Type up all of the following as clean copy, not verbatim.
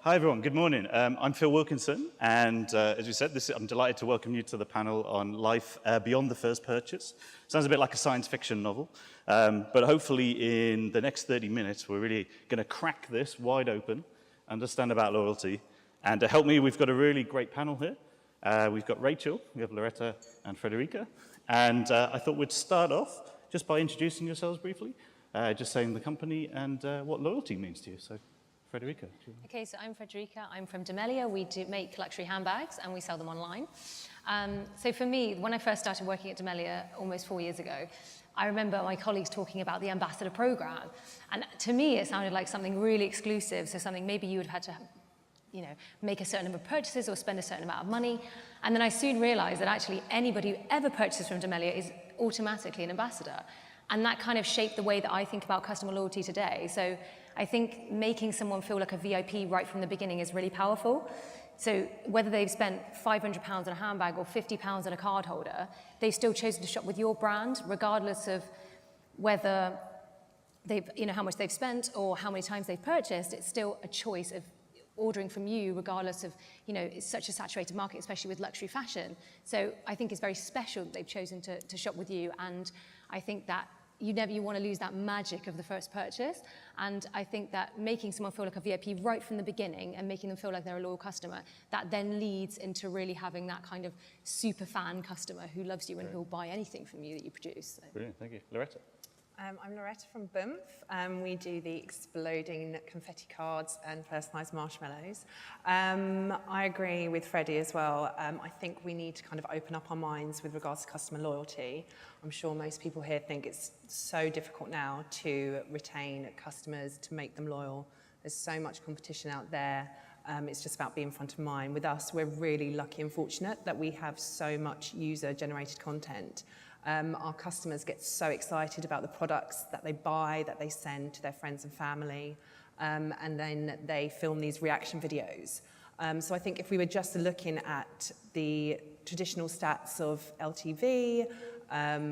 Hi everyone, good morning. I'm Phil Wilkinson, and as you said, I'm delighted to welcome you to the panel on life beyond the first purchase. Sounds a bit like a science fiction novel, but hopefully in the next 30 minutes we're really going to crack this wide open, understand about loyalty, and to help me we've got a really great panel here. We've got Rachel, we have Loretta and Frederica, and I thought we'd start off just by introducing yourselves briefly, just saying the company and what loyalty means to you. So. Frederica. Okay, so I'm Frederica. I'm from DeMellier. We do make luxury handbags and we sell them online. So for me, when I first started working at DeMellier almost 4 years ago, I remember my colleagues talking about the ambassador program. And to me, it sounded like something really exclusive. So something maybe you would have had to make a certain number of purchases or spend a certain amount of money. And then I soon realized that actually anybody who ever purchases from DeMellier is automatically an ambassador. And that kind of shaped the way that I think about customer loyalty today. So I think making someone feel like a VIP right from the beginning is really powerful. So whether they've spent £500 on a handbag or £50 on a card holder, they've still chosen to shop with your brand, regardless of whether they've, how much they've spent or how many times they've purchased. It's still a choice of ordering from you, regardless of, it's such a saturated market, especially with luxury fashion. So I think it's very special that they've chosen to shop with you. And I think that you want to lose that magic of the first purchase. And I think that making someone feel like a VIP right from the beginning and making them feel like they're a loyal customer, that then leads into really having that kind of super fan customer who loves you and who'll buy anything from you that you produce. So. Brilliant, thank you. Loretta? I'm Loretta from Boomf. We do the exploding confetti cards and personalised marshmallows. I agree with Freddie as well. I think we need to kind of open up our minds with regards to customer loyalty. I'm sure most people here think it's so difficult now to retain customers, to make them loyal. There's so much competition out there. It's just about being front of mind. With us, we're really lucky and fortunate that we have so much user-generated content. Our customers get so excited about the products that they buy, that they send to their friends and family, and then they film these reaction videos. So I think if we were just looking at the traditional stats of LTV,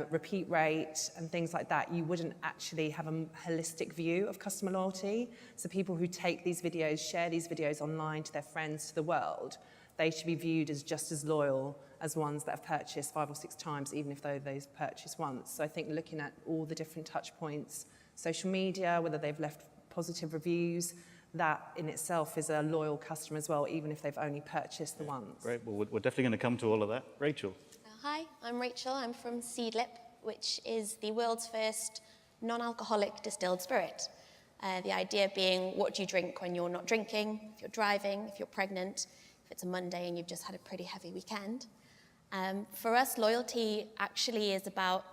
repeat rate, and things like that, you wouldn't actually have a holistic view of customer loyalty. So people who take these videos, share these videos online to their friends, to the world, they should be viewed as just as loyal as ones that have purchased 5 or 6 times, even if they've purchased once. So I think looking at all the different touch points, social media, whether they've left positive reviews, that in itself is a loyal customer as well, even if they've only purchased the once. Great, well, we're definitely going to come to all of that. Rachel? Hi, I'm Rachel. I'm from Seedlip, which is the world's first non-alcoholic distilled spirit. The idea being, what do you drink when you're not drinking, if you're driving, if you're pregnant, if it's a Monday and you've just had a pretty heavy weekend. For us, loyalty actually is about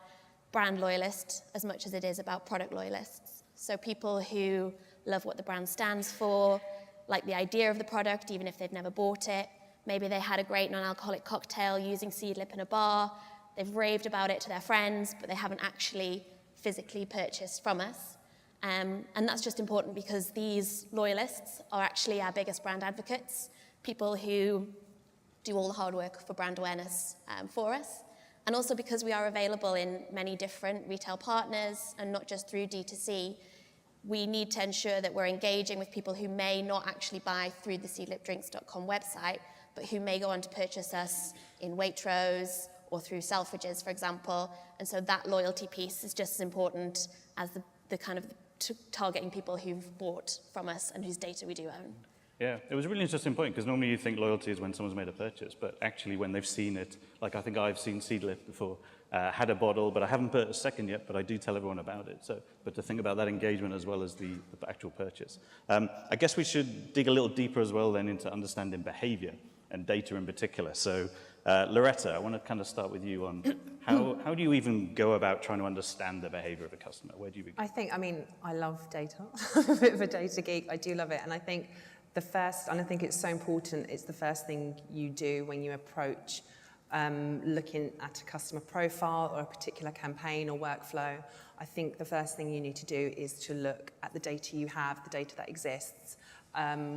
brand loyalists as much as it is about product loyalists. So people who love what the brand stands for, like the idea of the product, even if they've never bought it. Maybe they had a great non-alcoholic cocktail using Seedlip in a bar. They've raved about it to their friends, but they haven't actually physically purchased from us. And that's just important because these loyalists are actually our biggest brand advocates, people who do all the hard work for brand awareness for us. And also because we are available in many different retail partners and not just through D2C, we need to ensure that we're engaging with people who may not actually buy through the seedlipdrinks.com website, but who may go on to purchase us in Waitrose or through Selfridges, for example. And so that loyalty piece is just as important as the kind of targeting people who've bought from us and whose data we do own. Yeah, it was a really interesting point, because normally you think loyalty is when someone's made a purchase, but actually when they've seen it, like I think I've seen Seedlip before, had a bottle, but I haven't put a second yet, but I do tell everyone about it. So, but to think about that engagement as well as the actual purchase. I guess we should dig a little deeper as well then into understanding behavior and data in particular. So Loretta, I want to kind of start with you on how do you even go about trying to understand the behavior of a customer? Where do you begin? I love data. I'm a bit of a data geek. I do love it. And I think I think it's so important, it's the first thing you do when you approach looking at a customer profile or a particular campaign or workflow. I think the first thing you need to do is to look at the data you have, the data that exists.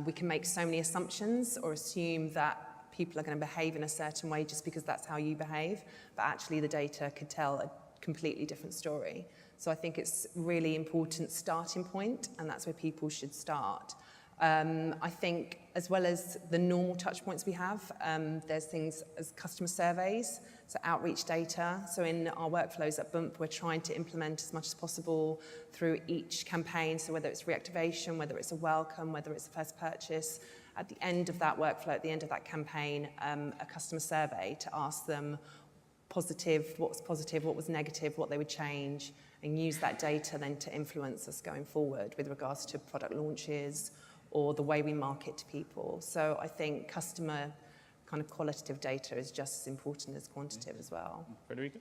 We can make so many assumptions or assume that people are going to behave in a certain way just because that's how you behave, but actually the data could tell a completely different story. So I think it's really important starting point, and that's where people should start. I think as well as the normal touch points we have, there's things as customer surveys, so outreach data. So in our workflows at Boomf, we're trying to implement as much as possible through each campaign. So whether it's reactivation, whether it's a welcome, whether it's a first purchase, at the end of that workflow, at the end of that campaign, a customer survey to ask them what was negative, what they would change, and use that data then to influence us going forward with regards to product launches or the way we market to people. So I think customer kind of qualitative data is just as important as quantitative as well. Frederica?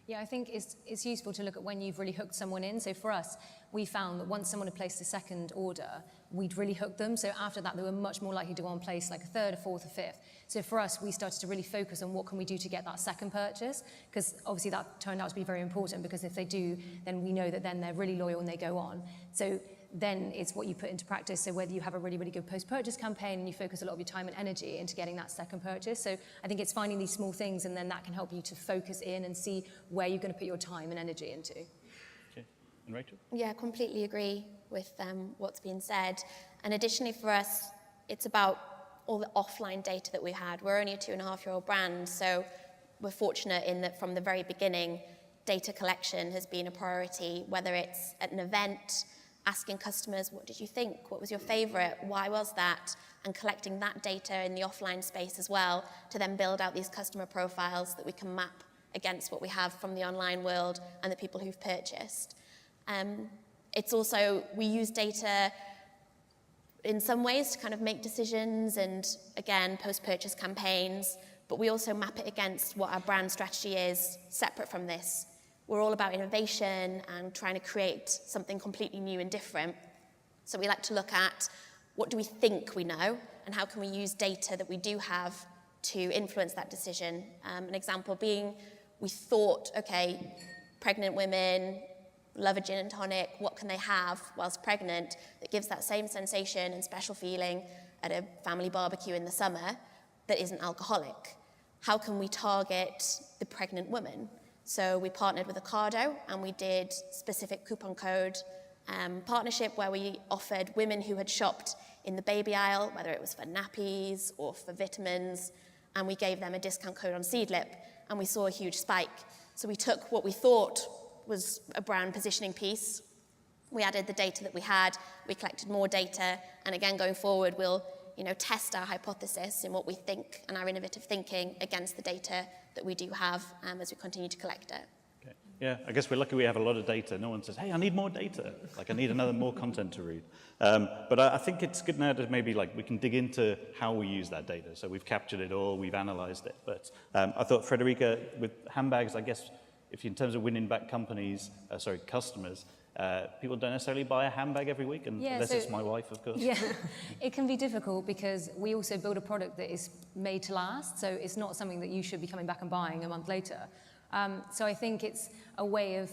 Yeah, I think it's useful to look at when you've really hooked someone in. So for us, we found that once someone had placed a second order, we'd really hooked them. So after that, they were much more likely to go and place like a third, a fourth, a fifth. So for us, we started to really focus on what can we do to get that second purchase, because obviously that turned out to be very important, because if they do, then we know that then they're really loyal and they go on. So then it's what you put into practice. So whether you have a really, really good post-purchase campaign and you focus a lot of your time and energy into getting that second purchase. So I think it's finding these small things, and then that can help you to focus in and see where you're going to put your time and energy into. Okay. And Rachel? Yeah, completely agree with what's been said. And additionally for us, it's about all the offline data that we had. We're only a 2.5-year-old brand, so we're fortunate in that from the very beginning, data collection has been a priority, whether it's at an event, asking customers, what did you think? What was your favorite? Why was that? And collecting that data in the offline space as well to then build out these customer profiles that we can map against what we have from the online world and the people who've purchased. It's also, we use data in some ways to kind of make decisions and, again, post-purchase campaigns, but we also map it against what our brand strategy is separate from this. We're all about innovation and trying to create something completely new and different. So we like to look at what do we think we know and how can we use data that we do have to influence that decision. An example being, we thought, okay, pregnant women love a gin and tonic, what can they have whilst pregnant that gives that same sensation and special feeling at a family barbecue in the summer that isn't alcoholic? How can we target the pregnant woman? So we partnered with Ocado and we did specific coupon code partnership where we offered women who had shopped in the baby aisle, whether it was for nappies or for vitamins, and we gave them a discount code on Seedlip, and we saw a huge spike. So we took what we thought was a brand positioning piece, we added the data that we had, we collected more data, and again going forward we'll test our hypothesis in what we think and our innovative thinking against the data that we do have as we continue to collect it. Okay. Yeah, I guess we're lucky we have a lot of data. No one says, hey, I need more data. Like, I need more content to read. But I think it's good now that maybe we can dig into how we use that data. So we've captured it all, we've analyzed it. But I thought, Frederica, with handbags, I guess, if in terms of winning back customers, people don't necessarily buy a handbag every week, unless it's my wife, of course. Yeah, it can be difficult because we also build a product that is made to last, so it's not something that you should be coming back and buying a month later. So I think it's a way of,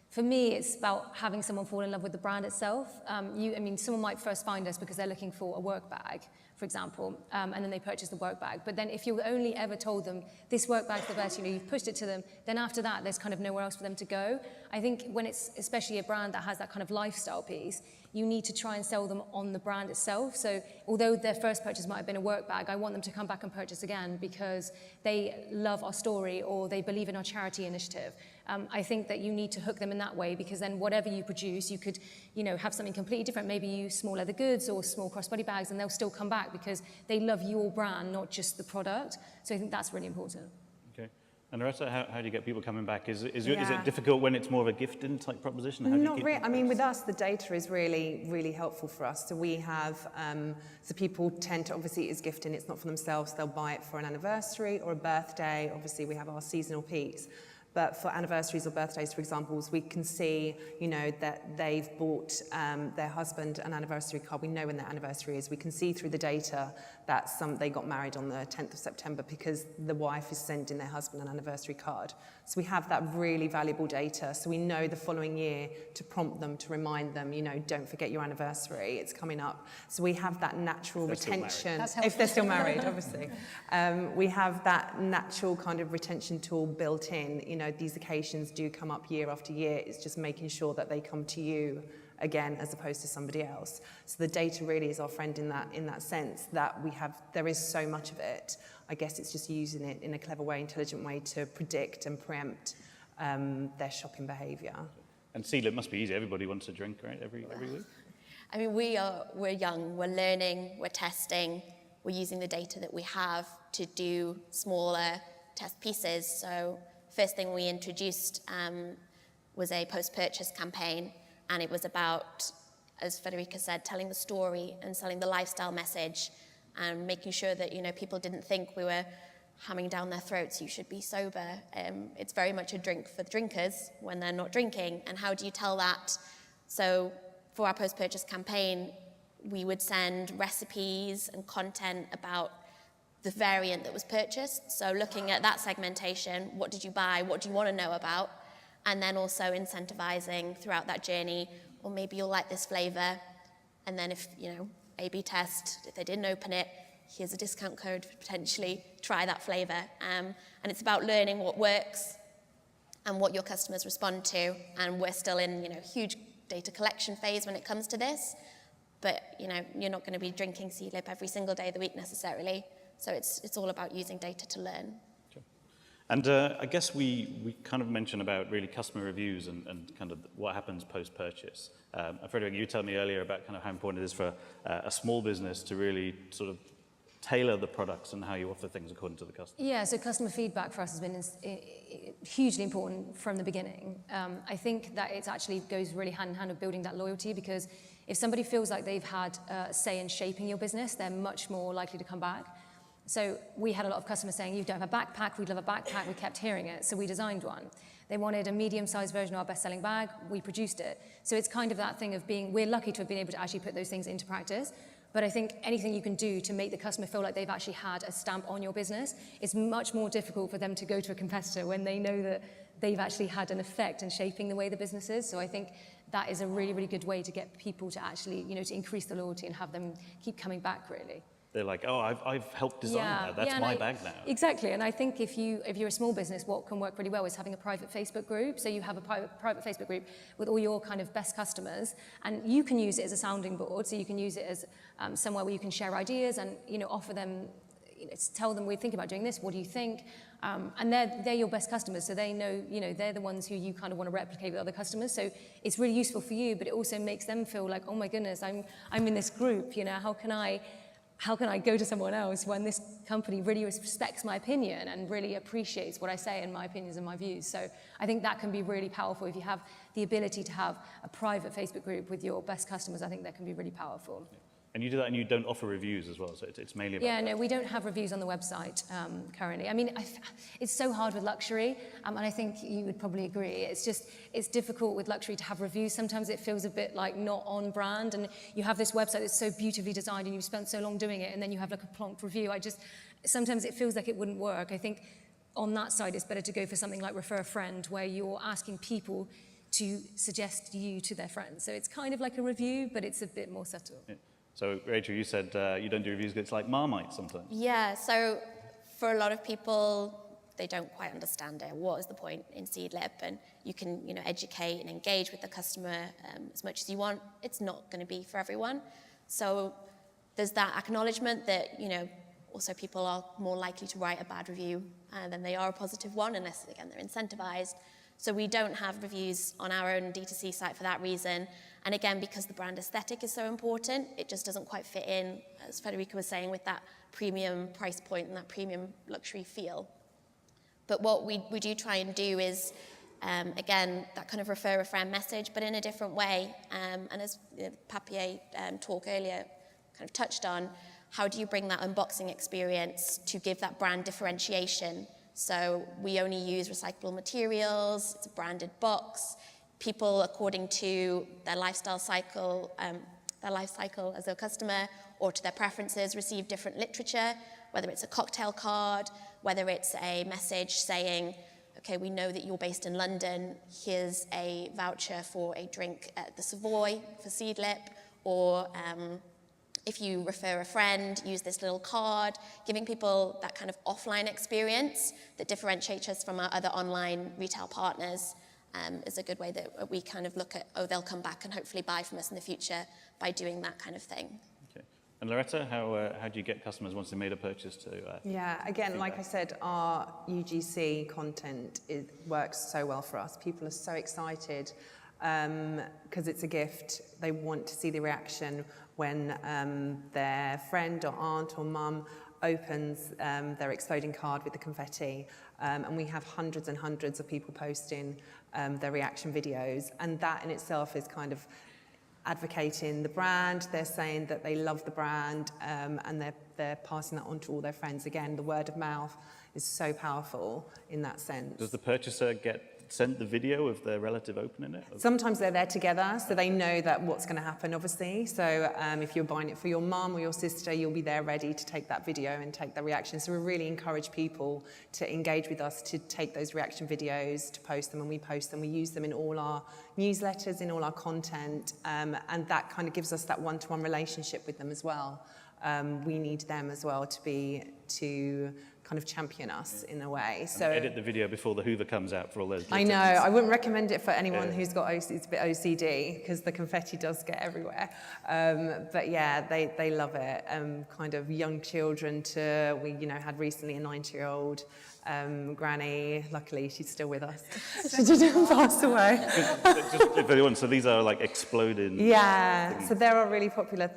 for me, it's about having someone fall in love with the brand itself. Someone might first find us because they're looking for a work bag, for example, and then they purchase the work bag. But then if you only ever told them, this work bag's the best, you've pushed it to them, then after that, there's kind of nowhere else for them to go. I think when it's especially a brand that has that kind of lifestyle piece, you need to try and sell them on the brand itself. So although their first purchase might have been a work bag, I want them to come back and purchase again because they love our story or they believe in our charity initiative. I think that you need to hook them in that way because then whatever you produce, you could, have something completely different. Maybe use small leather goods or small crossbody bags and they'll still come back because they love your brand, not just the product. So I think that's really important. Okay. And Loretta, how do you get people coming back? Is it difficult when it's more of a gifting type proposition? Not really. With us, the data is really, really helpful for us. So we have, so people tend to, obviously it's gifting, it's not for themselves, they'll buy it for an anniversary or a birthday. Obviously we have our seasonal peaks. But for anniversaries or birthdays, for example, we can see, that they've bought their husband an anniversary card. We know when their anniversary is. We can see through the data that they got married on the 10th of September because the wife is sending their husband an anniversary card. So we have that really valuable data. So we know the following year to prompt them, to remind them, don't forget your anniversary, it's coming up. So we have that natural retention. If they're still married, obviously. We have that natural kind of retention tool built in. These occasions do come up year after year. It's just making sure that they come to you again, as opposed to somebody else. So the data really is our friend in that sense, that there is so much of it. I guess it's just using it in a clever way, intelligent way to predict and preempt their shopping behaviour. And Seedlip must be easy. Everybody wants a drink, right, every week? I mean, we're young, we're learning, we're testing, we're using the data that we have to do smaller test pieces. So first thing we introduced was a post-purchase campaign, and it was about, as Frederica said, telling the story and selling the lifestyle message and making sure that, you know, people didn't think we were hammering down their throats, you should be sober. It's very much a drink for the drinkers when they're not drinking. And how do you tell that? So for our post-purchase campaign, we would send recipes and content about the variant that was purchased. So looking at that segmentation, what did you buy? What do you want to know about? And then also incentivizing throughout that journey, or maybe you'll like this flavor. And then if, you know, A/B test, if they didn't open it, here's a discount code to potentially try that flavor. And it's about learning what works and what your customers respond to. And we're still in, you know, huge data collection phase when it comes to this. But, you know, you're not going to be drinking Seedlip every single day of the week necessarily. So it's all about using data to learn. Sure. And I guess we kind of mentioned about really customer reviews and kind of what happens post-purchase. Frederica, you told me earlier about kind of how important it is for a small business to really sort of tailor the products and how you offer things according to the customer. Yeah, so customer feedback for us has been hugely important from the beginning. I think that it actually goes really hand in hand with building that loyalty, because if somebody feels like they've had a say in shaping your business, they're much more likely to come back. So we had a lot of customers saying, you don't have a backpack, we'd love a backpack, we kept hearing it, so we designed one. They wanted a medium-sized version of our best-selling bag, we produced it. So it's kind of that thing of we're lucky to have been able to actually put those things into practice. But I think anything you can do to make the customer feel like they've actually had a stamp on your business, it's much more difficult for them to go to a competitor when they know that they've actually had an effect in shaping the way the business is. So I think that is a really, really good way to get people to actually, you know, to increase the loyalty and have them keep coming back, really. They're like, oh, I've helped design that. That's my bag now. Exactly, and I think if you're a small business, what can work really well is having a private Facebook group. So you have a private Facebook group with all your kind of best customers, and you can use it as a sounding board. So you can use it as somewhere where you can share ideas and, you know, offer them, you know, tell them we're thinking about doing this. What do you think? And they're your best customers, so they know, you know, they're the ones who you kind of want to replicate with other customers. So it's really useful for you, but it also makes them feel like, oh my goodness, I'm in this group. You know, how can I go to someone else when this company really respects my opinion and really appreciates what I say and my opinions and my views? So I think that can be really powerful. If you have the ability to have a private Facebook group with your best customers, I think that can be really powerful. And you do that, and you don't offer reviews as well, so it's mainly about no, we don't have reviews on the website currently. I mean, it's so hard with luxury, and I think you would probably agree. It's difficult with luxury to have reviews. Sometimes it feels a bit like not on brand, and you have this website that's so beautifully designed, and you've spent so long doing it, and then you have like a plonk review. Sometimes it feels like it wouldn't work. I think on that side, it's better to go for something like Refer a Friend, where you're asking people to suggest you to their friends. So it's kind of like a review, but it's a bit more subtle. Yeah. So, Rachel, you said you don't do reviews, it's like Marmite sometimes. Yeah, so for a lot of people, they don't quite understand it. What is the point in Seedlip? And you can, you know, educate and engage with the customer as much as you want. It's not going to be for everyone. So there's that acknowledgement that, you know, also people are more likely to write a bad review than they are a positive one, unless, again, they're incentivized. So we don't have reviews on our own D2C site for that reason. And again, because the brand aesthetic is so important, it just doesn't quite fit in, as Frederica was saying, with that premium price point and that premium luxury feel. But what we do try and do is, again, that kind of refer a friend message, but in a different way. And as Papier talk earlier kind of touched on, how do you bring that unboxing experience to give that brand differentiation? So we only use recyclable materials, it's a branded box. People, according to their lifestyle cycle, their life cycle as a customer, or to their preferences, receive different literature, whether it's a cocktail card, whether it's a message saying, okay, we know that you're based in London, here's a voucher for a drink at the Savoy for Seedlip, or if you refer a friend, use this little card, giving people that kind of offline experience that differentiates us from our other online retail partners. is a good way that we kind of look at, oh, they'll come back and hopefully buy from us in the future by doing that kind of thing. Okay. And Loretta, how do you get customers once they made a purchase to Yeah, again, like feedback? I said, our UGC content works so well for us. People are so excited because it's a gift. They want to see the reaction when their friend or aunt or mum opens their exploding card with the confetti. And we have hundreds and hundreds of people posting their reaction videos. And that in itself is kind of advocating the brand. They're saying that they love the brand, and they're passing that on to all their friends. Again, the word of mouth is so powerful in that sense. Does the purchaser get sent the video of their relative opening it? Sometimes they're there together, so they know that what's going to happen, obviously. So if you're buying it for your mum or your sister, you'll be there ready to take that video and take the reaction. So we really encourage people to engage with us, to take those reaction videos, to post them, and we post them. We use them in all our newsletters, in all our content, and that kind of gives us that one-to-one relationship with them as well. We need them as well to kind of champion us in a way. So and edit the video before the Hoover comes out for all those. I know. I wouldn't recommend it for anyone who's got it's a bit OCD, because the confetti does get everywhere. But yeah, they love it. Kind of young children to we had recently a 90-year-old granny. Luckily, she's still with us. She didn't pass away. Just for anyone, so these are like exploding. Yeah, so they're a really popular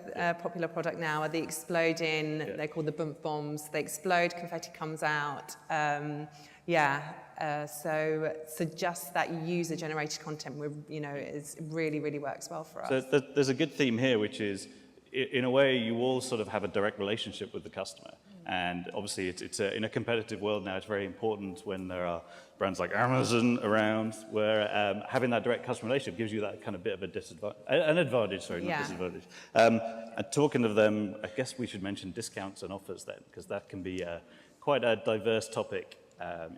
product now. Are the exploding? They're called the Boomf bombs. They explode, confetti comes out. So just that user-generated content, is really works well for us. So there's a good theme here, which is, in a way, you all sort of have a direct relationship with the customer. And obviously, it's in a competitive world now, it's very important when there are brands like Amazon around, where having that direct customer relationship gives you that kind of bit of a advantage, not disadvantage. And talking of them, I guess we should mention discounts and offers then, because that can be quite a diverse topic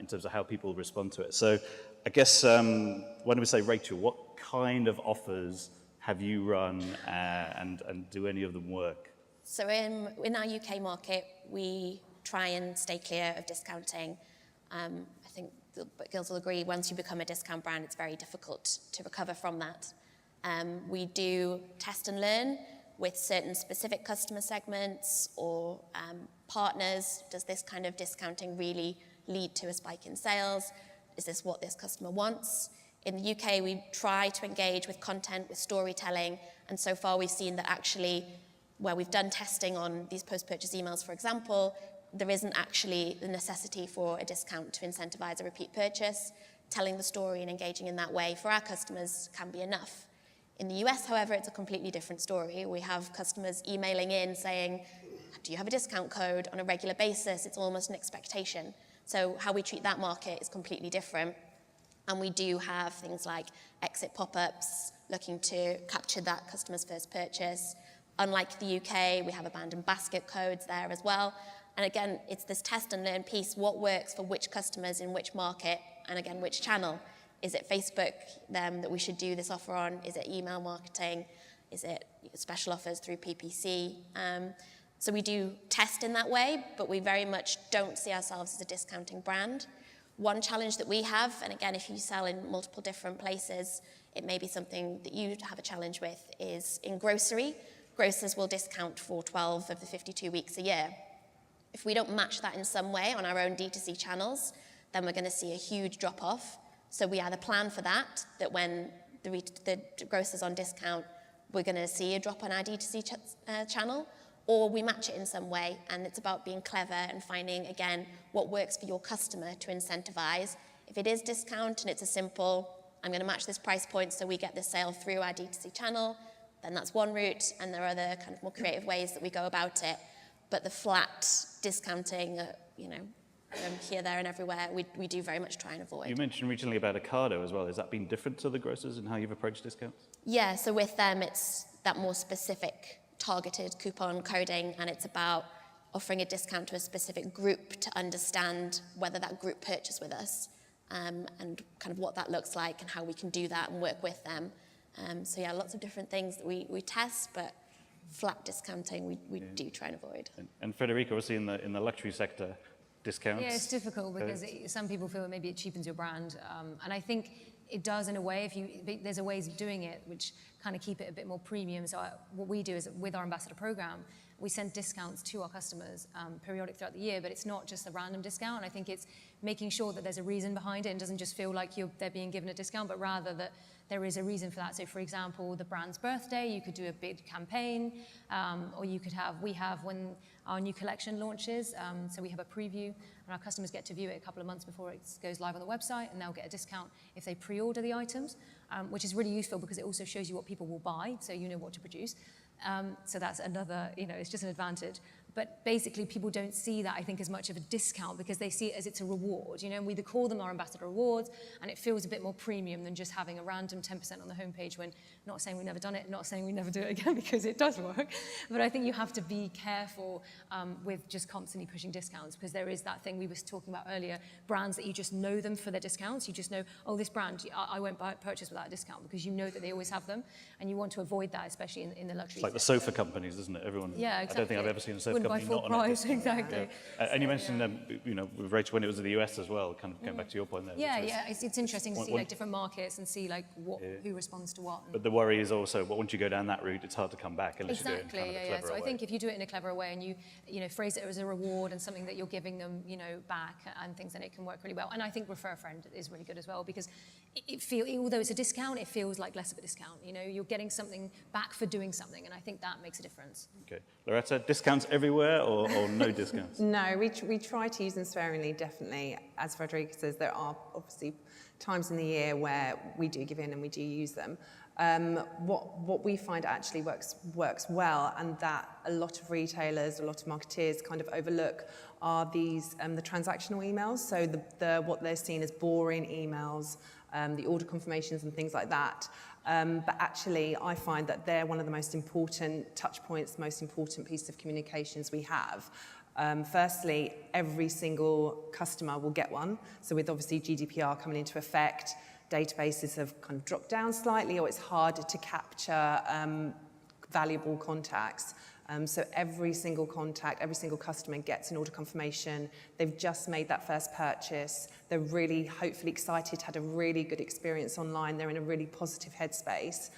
in terms of how people respond to it. So I guess, why don't we say, Rachel, what kind of offers have you run, and do any of them work? So in our UK market, we try and stay clear of discounting. I think the girls will agree, once you become a discount brand, it's very difficult to recover from that. We do test and learn with certain specific customer segments or partners. Does this kind of discounting really lead to a spike in sales? Is this what this customer wants? In the UK, we try to engage with content, with storytelling, and so far we've seen that actually, where we've done testing on these post-purchase emails, for example, there isn't actually the necessity for a discount to incentivize a repeat purchase. Telling the story and engaging in that way for our customers can be enough. In the US, however, it's a completely different story. We have customers emailing in saying, do you have a discount code on a regular basis? It's almost an expectation. So how we treat that market is completely different. And we do have things like exit pop-ups, looking to capture that customer's first purchase. Unlike the UK, we have abandoned basket codes there as well. And again, it's this test and learn piece. What works for which customers in which market, and again, which channel? Is it Facebook that we should do this offer on? Is it email marketing? Is it special offers through PPC? So we do test in that way, but we very much don't see ourselves as a discounting brand. One challenge that we have, and again, if you sell in multiple different places, it may be something that you have a challenge with, is in grocery. Grocers will discount for 12 of the 52 weeks a year. If we don't match that in some way on our own D2C channels, then we're going to see a huge drop-off. So we either plan for that when the grocer's on discount, we're going to see a drop on our D2C channel, or we match it in some way, and it's about being clever and finding, again, what works for your customer to incentivize. If it is discount and it's a simple, I'm going to match this price point so we get this sale through our D2C channel, then that's one route, and there are other kind of more creative ways that we go about it. But the flat discounting, here, there, and everywhere, we do very much try and avoid. You mentioned recently about Ocado as well. Has that been different to the grocers in how you've approached discounts? Yeah, so with them, it's that more specific targeted coupon coding, and it's about offering a discount to a specific group to understand whether that group purchased with us, and kind of what that looks like and how we can do that and work with them. So yeah, lots of different things that we test, but flat discounting we do try and avoid. And Frederica, obviously in the luxury sector, discounts. Yeah, it's difficult because some people feel that maybe it cheapens your brand. And I think it does in a way, there's a ways of doing it which kind of keep it a bit more premium. So what we do is with our ambassador program, we send discounts to our customers periodic throughout the year, but it's not just a random discount. I think it's making sure that there's a reason behind it and doesn't just feel like they're being given a discount, but rather that there is a reason for that. So for example, the brand's birthday, you could do a big campaign, or we have when our new collection launches, so we have a preview and our customers get to view it a couple of months before it goes live on the website, and they'll get a discount if they pre-order the items, which is really useful because it also shows you what people will buy, so you know what to produce. So that's another, it's just an advantage. But basically, people don't see that, I think, as much of a discount because they see it as it's a reward. We either call them our ambassador rewards, and it feels a bit more premium than just having a random 10% on the homepage when, not saying we've never done it, not saying we never do it again because it does work. But I think you have to be careful with just constantly pushing discounts because there is that thing we were talking about earlier, brands that you just know them for their discounts. You just know, oh, this brand, I won't purchase without a discount because you know that they always have them, and you want to avoid that, especially in the luxury. It's like the sofa companies, isn't it? Everyone. Yeah, exactly. I don't think I've ever seen a sofa company by full not on price, a discount. exactly. Yeah. And you mentioned, with Rachel when it was in the US as well, kind of going back to your point there. Yeah, it's interesting to see like different markets and see like who responds to what. But the worry is also, once you go down that route, it's hard to come back unless you do it in kind of a clever So way. I think if you do it in a clever way and you phrase it as a reward and something that you're giving them, back and things, then it can work really well. And I think refer a friend is really good as well because although it's a discount, it feels like less of a discount. You're getting something back for doing something, and I think that makes a difference. Okay, Loretta, discounts everywhere or no discounts? No, we try to use them sparingly, definitely. As Frederica says, there are obviously times in the year where we do give in and we do use them. What we find actually works well, and that a lot of retailers, a lot of marketeers kind of overlook, are these the transactional emails. So what they're seen as boring emails, the order confirmations and things like that. But actually, I find that they're one of the most important touch points, most important piece of communications we have. Firstly, every single customer will get one. So with obviously GDPR coming into effect, databases have kind of dropped down slightly, or it's harder to capture valuable contacts. So every single contact, every single customer gets an order confirmation. They've just made that first purchase. They're really hopefully excited, had a really good experience online. They're in a really positive headspace.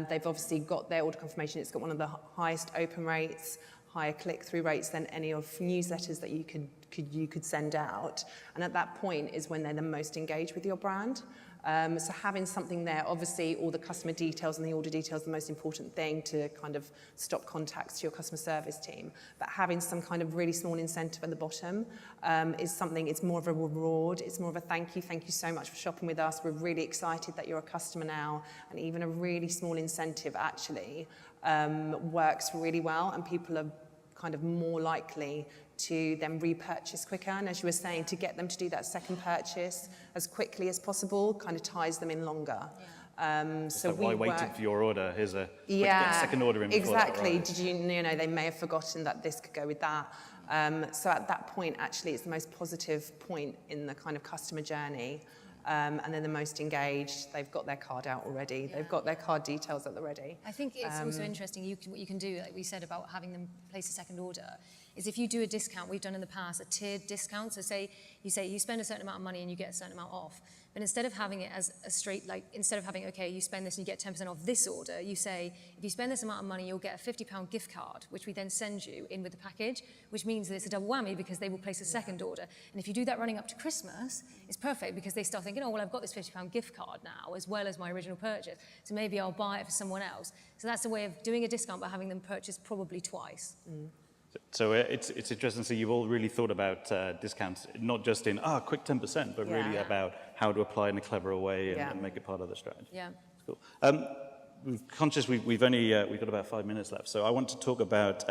They've obviously got their order confirmation. It's got one of the highest open rates, higher click-through rates than any of newsletters that you could send out. And at that point is when they're the most engaged with your brand. So having something there, obviously all the customer details and the order details, the most important thing to kind of stop contacts to your customer service team. But having some kind of really small incentive at the bottom is something, it's more of a reward, it's more of a thank you so much for shopping with us. We're really excited that you're a customer now. And even a really small incentive actually works really well, and people are kind of more likely to then repurchase quicker. And as you were saying, to get them to do that second purchase as quickly as possible kind of ties them in longer. Yeah. So why waiting for your order? Here's a quick second order in before exactly. that Did they may have forgotten that this could go with that. So at that point, actually, it's the most positive point in the kind of customer journey. And they're the most engaged. They've got their card out already. Yeah. They've got their card details at the ready. I think it's also interesting, what you can do, like we said about having them place a second order, is if you do a discount, we've done in the past, a tiered discount. So say you spend a certain amount of money and you get a certain amount off. But instead of having it as a straight, instead of having, okay, you spend this and you get 10% off this order, you say, if you spend this amount of money, you'll get a £50 gift card, which we then send you in with the package, which means that it's a double whammy because they will place a second order. And if you do that running up to Christmas, it's perfect because they start thinking, oh, well, I've got this £50 gift card now, as well as my original purchase. So maybe I'll buy it for someone else. So that's a way of doing a discount by having them purchase probably twice. Mm. So it's interesting. So you've all really thought about discounts, not just in quick 10%, but really about how to apply it in a cleverer way and make it part of the strategy. Yeah. Cool. We're conscious we've got about 5 minutes left, so I want to talk about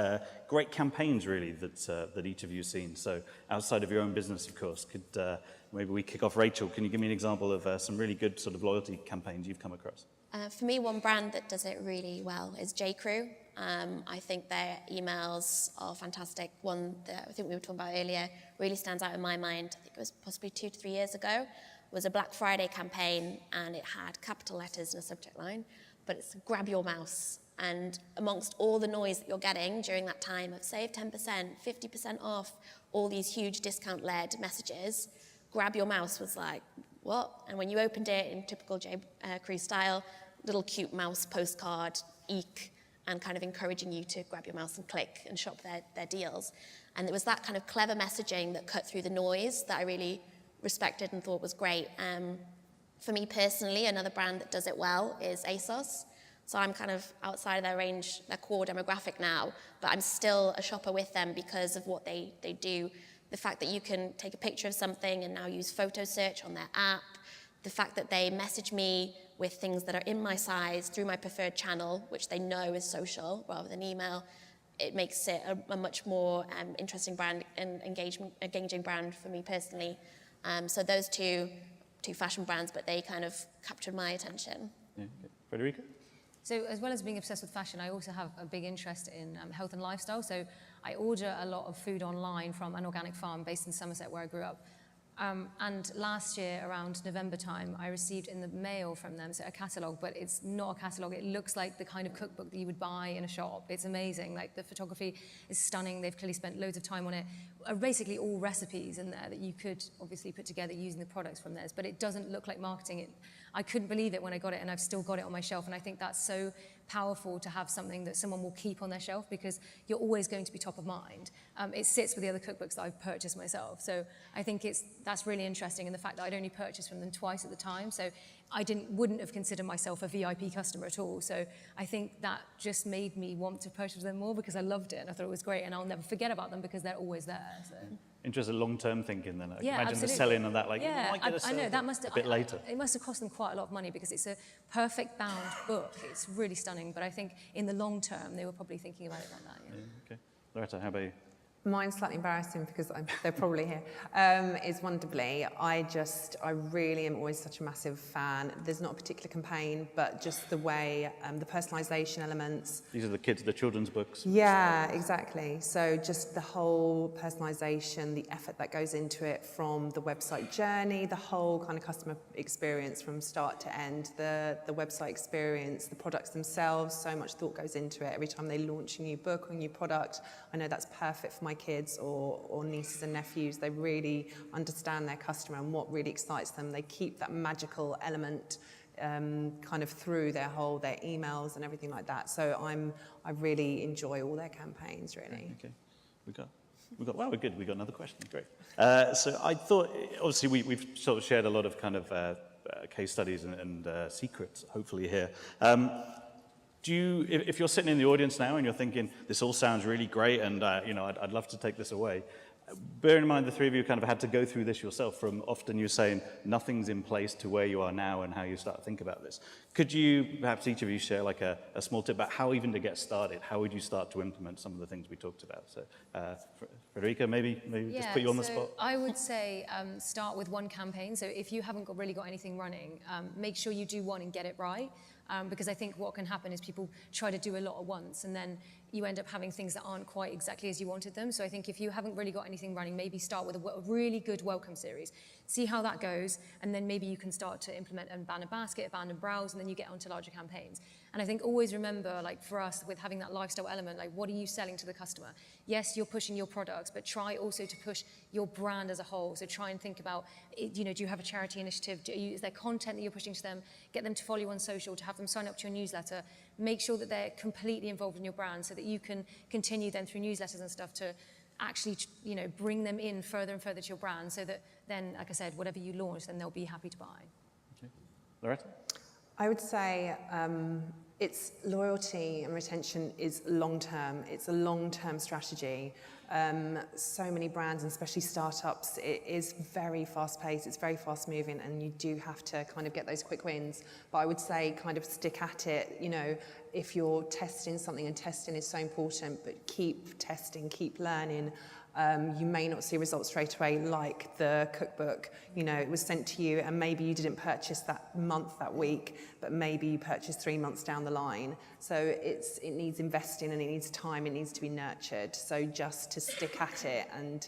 great campaigns really that each of you have seen. So outside of your own business, of course, could maybe we kick off. Rachel, can you give me an example of some really good sort of loyalty campaigns you've come across? For me, one brand that does it really well is J.Crew. I think their emails are fantastic. One that I think we were talking about earlier really stands out in my mind. I think it was possibly 2 to 3 years ago. Was a Black Friday campaign, and it had capital letters in a subject line, but it's grab your mouse. And amongst all the noise that you're getting during that time of save 10%, 50% off, all these huge discount-led messages, grab your mouse was like what? And when you opened it in typical J. Crew style, little cute mouse postcard, eek, and kind of encouraging you to grab your mouse and click and shop their deals. And it was that kind of clever messaging that cut through the noise that I really respected and thought was great. For me personally, another brand that does it well is ASOS. So I'm kind of outside of their range, their core demographic now, but I'm still a shopper with them because of what they do. The fact that you can take a picture of something and now use photo search on their app, the fact that they message me with things that are in my size through my preferred channel, which they know is social rather than email, it makes it a much more interesting brand and engaging brand for me personally. So those two fashion brands, but they kind of captured my attention. Yeah, okay. Frederica? So as well as being obsessed with fashion, I also have a big interest in health and lifestyle. So I order a lot of food online from an organic farm based in Somerset, where I grew up. And last year, around November time, I received in the mail from them a catalogue, but it's not a catalogue. It looks like the kind of cookbook that you would buy in a shop. It's amazing. Like, the photography is stunning. They've clearly spent loads of time on it. Basically all recipes in there that you could obviously put together using the products from theirs, but it doesn't look like marketing. I couldn't believe it when I got it, and I've still got it on my shelf, and I think that's so powerful to have something that someone will keep on their shelf, because you're always going to be top of mind. It sits with the other cookbooks that I've purchased myself, so I think that's really interesting, and the fact that I'd only purchased from them twice at the time, so I wouldn't have considered myself a VIP customer at all, so I think that just made me want to purchase them more, because I loved it and I thought it was great, and I'll never forget about them because they're always there. So. Interesting long-term thinking then. I can Yeah, imagine absolutely. the selling of that, like, yeah, you might get a I know, sale that must have, a bit later. It must have cost them quite a lot of money, because it's a perfect bound book. It's really stunning, but I think in the long term, they were probably thinking about it like that. Yeah. Yeah, okay. Loretta, how about you? Mine's slightly embarrassing because they're probably here. Is Wonderfully. I really am always such a massive fan. There's not a particular campaign, but just the way, the personalisation elements. These are the children's books. Yeah, exactly. So just the whole personalisation, the effort that goes into it from the website journey, the whole kind of customer experience from start to end, the website experience, the products themselves, so much thought goes into it. Every time they launch a new book or a new product, I know that's perfect for my kids or nieces and nephews. They really understand their customer and what really excites them. They keep that magical element kind of through their emails and everything like that. So I really enjoy all their campaigns, really. Okay. Well, we're good. We got another question. Great. So I thought, obviously, we've sort of shared a lot of kind of case studies and secrets, hopefully, here. If you're sitting in the audience now and you're thinking, this all sounds really great and I'd love to take this away, bear in mind the three of you kind of had to go through this yourself, from often you saying nothing's in place to where you are now and how you start to think about this. Could you, perhaps each of you, share like a small tip about how even to get started? How would you start to implement some of the things we talked about? So Frederica, maybe just put you on the spot. I would say start with one campaign. So if you haven't really got anything running, make sure you do one and get it right. Because I think what can happen is people try to do a lot at once, and then you end up having things that aren't quite exactly as you wanted them. So I think if you haven't really got anything running, maybe start with a really good welcome series. See how that goes, and then maybe you can start to implement a banner basket, a banner browse, and then you get onto larger campaigns. And I think always remember, like for us, with having that lifestyle element, like what are you selling to the customer? Yes, you're pushing your products, but try also to push your brand as a whole. So try and think about, do you have a charity initiative? Is there content that you're pushing to them? Get them to follow you on social, to have them sign up to your newsletter. Make sure that they're completely involved in your brand so that you can continue then through newsletters and stuff to actually, bring them in further and further to your brand, so that then, like I said, whatever you launch, then they'll be happy to buy. Okay. Loretta? I would say it's loyalty and retention is long-term. It's a long-term strategy. So many brands, and especially startups, it is very fast-paced, it's very fast-moving, and you do have to kind of get those quick wins. But I would say kind of stick at it, if you're testing something, and testing is so important, but keep testing, keep learning. You may not see results straight away, like the cookbook. It was sent to you and maybe you didn't purchase that month, that week, but maybe you purchased 3 months down the line. So it needs investing, and it needs time, it needs to be nurtured. So just to stick at it and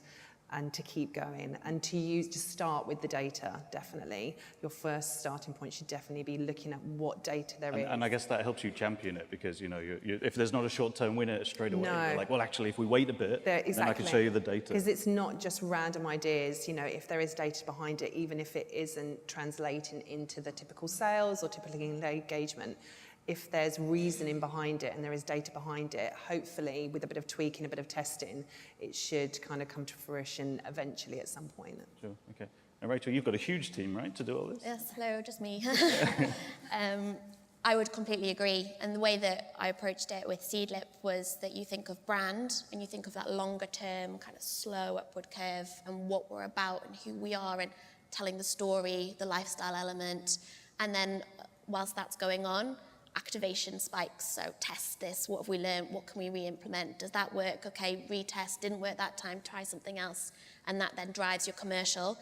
and to keep going and to start with the data, definitely. Your first starting point should definitely be looking at what data there is. And I guess that helps you champion it because, you know, if there's not a short-term winner straight away, No. you're like, well, actually, if we wait a bit, Exactly. then I can show you the data. Because it's not just random ideas, you know, if there is data behind it, even if it isn't translating into the typical sales or typical engagement, if there's reasoning behind it and there is data behind it, hopefully with a bit of tweaking, a bit of testing, it should kind of come to fruition eventually at some point. Sure, okay. And Rachel, you've got a huge team, right, to do all this? Yes, hello, just me. I would completely agree. And the way that I approached it with Seedlip was that you think of brand and you think of that longer term kind of slow upward curve and what we're about and who we are and telling the story, the lifestyle element. And then whilst that's going on, activation spikes. So test this, what have we learned? What can we re-implement? Does that work? Okay, retest, didn't work that time, try something else. And that then drives your commercial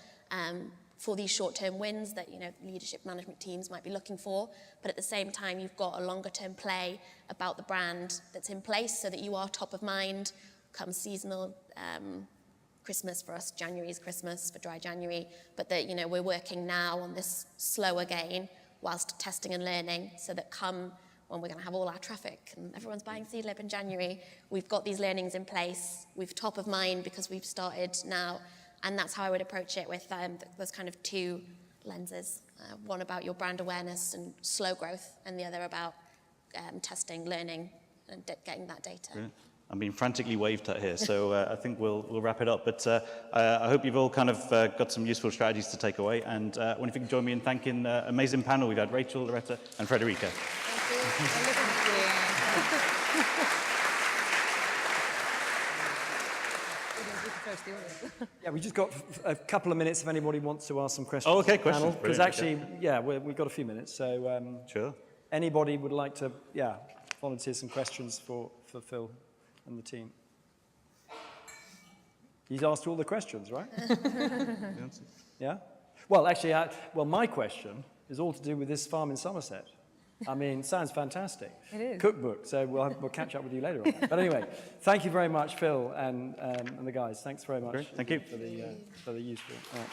for these short-term wins that, you know, leadership management teams might be looking for. But at the same time, you've got a longer-term play about the brand that's in place so that you are top of mind come seasonal. Christmas for us, January is Christmas for Dry January, but that, you know, we're working now on this slower gain whilst testing and learning so that come when we're going to have all our traffic and everyone's buying Seedlip in January, we've got these learnings in place, we've top of mind because we've started now, and that's how I would approach it with those kind of two lenses, one about your brand awareness and slow growth and the other about testing, learning and getting that data. Brilliant. I'm being frantically waved at here, so I think we'll wrap it up. But I hope you've all kind of got some useful strategies to take away. And I wonder if you can join me in thanking the amazing panel we've had, Rachael, Loretta, and Frederica. Yeah, we just got a couple of minutes if anybody wants to ask some questions. Oh, okay, questions. Because actually, yeah, we've got a few minutes. So Sure. anybody would like to, volunteer some questions for Phil and the team. He's asked all the questions, right? Yeah? Well, actually, my question is all to do with this farm in Somerset. I mean, sounds fantastic. It is. Cookbook, so we'll catch up with you later on that. But anyway, thank you very much, Phil and the guys. Thanks very much. Great. Thank you. For the useful. All right.